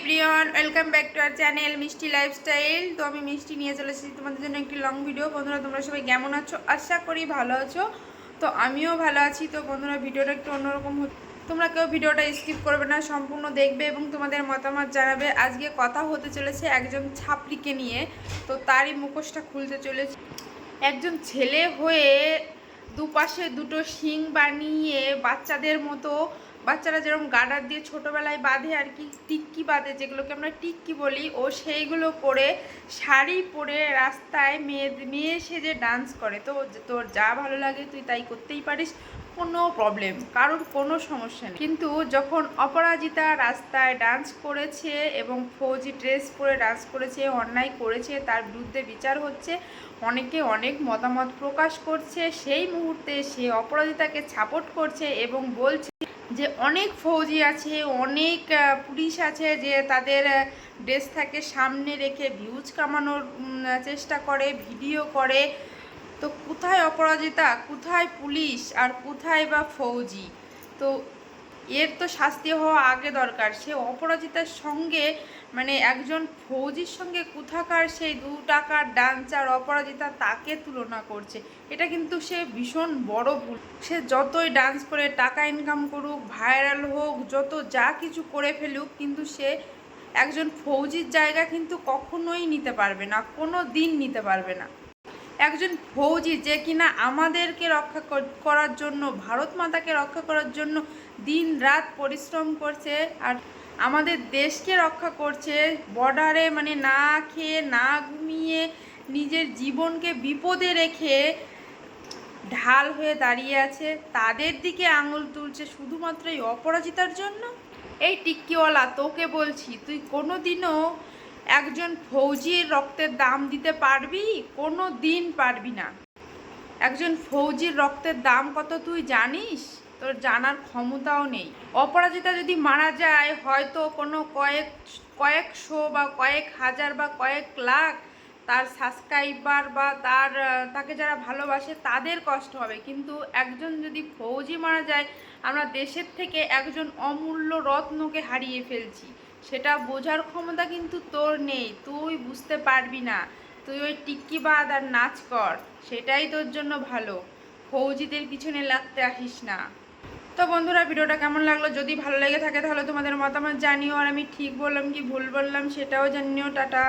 Everyone, welcome back to our channel মিষ্টি lifestyle. তো আমি মিষ্টি নিয়ে চলে এসেছি তোমাদের জন্য একটি লং ভিডিও। বন্ধুরা, তোমরা সবাই কেমন আছো? আশা করি ভালো আছো। তো আমিও ভালো আছি। তো বন্ধুরা, ভিডিওটা একটু অন্যরকম হচ্ছে, তোমরা কেউ ভিডিওটা স্কিপ করবে না, সম্পূর্ণ দেখবে এবং তোমাদের মতামত জানাবে। আজকে কথা হতে চলেছে একজন ছাপড়িকে নিয়ে। তো তারই মুখোশটা খুলতে চলেছে। একজন ছেলে হয়ে দুপাশে দুটো শিং বানিয়ে বাচ্চাদের মতো, বাচ্চারা যেরকম গার্ডার দিয়ে ছোটোবেলায় বাঁধে আর কি, টিক্কি বাঁধে, যেগুলোকে আমরা টিক্কি বলি, ও সেইগুলো করে শাড়ি পরে রাস্তায় মেয়ে সেজে ডান্স করে। তো তোর যা ভালো লাগে তুই তাই করতেই পারিস, কোনো প্রবলেম, কারোর কোনো সমস্যা নেই। কিন্তু যখন অপরাজিতা রাস্তায় ডান্স করেছে এবং ফৌজি ড্রেস পরে ডান্স করেছে, অন্যায় করেছে, তার বিরুদ্ধে বিচার হচ্ছে, অনেকে অনেক মতামত প্রকাশ করছে, সেই মুহূর্তে সে অপরাজিতাকে সাপোর্ট করছে এবং বলছে যে অনেক ফৌজি আছে, অনেক পুলিশ আছে যে তাদের ড্রেসটাকে সামনে রেখে ভিউজ কামানোর চেষ্টা করে, ভিডিও করে। তো কোথায় অপরাজিতা, কোথায় পুলিশ, আর কোথায় বা ফৌজি? তো এর তো শাস্তি হওয়া আগে দরকার। সে অপরাজিতার সঙ্গে, মানে একজন ফৌজির সঙ্গে কোথাকার সেই 2 টাকার ডান্সার অপরাজিতা তাকে তুলনা করছে। এটা কিন্তু সে ভীষণ বড় ভুল। সে যতই ডান্স করে টাকা ইনকাম করুক, ভাইরাল হোক, যত যা কিছু করে ফেলুক, কিন্তু সে একজন ফৌজির জায়গা কিন্তু কখনোই নিতে পারবে না, কোনো দিন নিতে পারবে না। একজন ফৌজি যে কিনা আমাদেরকে রক্ষা করার জন্য, ভারত মাতাকে রক্ষা করার জন্য দিন রাত পরিশ্রম করছে, আর আমাদের দেশকে রক্ষা করছে, বর্ডারে মানে না খেয়ে না ঘুমিয়ে নিজের জীবনকে বিপদে রেখে ঢাল হয়ে দাঁড়িয়ে আছে, তাদের দিকে আঙুল তুলছে শুধুমাত্র এই অপরাজিতার জন্য। এই টিক্কিওয়ালা, তোকে বলছি, তুই কোনো দিনও একজন ফৌজির রক্তের দাম দিতে পারবি? কোনো দিন পারবি না। একজন ফৌজির রক্তের দাম কত তুই জানিস? তোর জানার ক্ষমতাও নেই। অপরাজিতা যদি মারা যায়, হয়তো কোনো কয়েকশো বা কয়েক হাজার বা কয়েক লাখ তার সাবস্ক্রাইবার বা তাকে যারা ভালোবাসে তাদের কষ্ট হবে, কিন্তু একজন যদি ফৌজি মারা যায়, আমরা দেশের থেকে একজন অমূল্য রত্নকে হারিয়ে ফেলছি। সেটা বোঝার ক্ষমতা কিন্তু তোর নেই, তুই বুঝতে পারবি না। তুই ওই টিক্কি বাঁধ আর নাচ কর, সেটাই তোর জন্য ভালো। ফৌজিদের পিছনে লাগতে আসিস না। তো বন্ধুরা, ভিডিওটা কেমন লাগলো? যদি ভালো লেগে থাকে তাহলে তোমাদের মতামত জানিও, আর আমি ঠিক বললাম কি ভুল বললাম সেটাও জানিও। টাটা।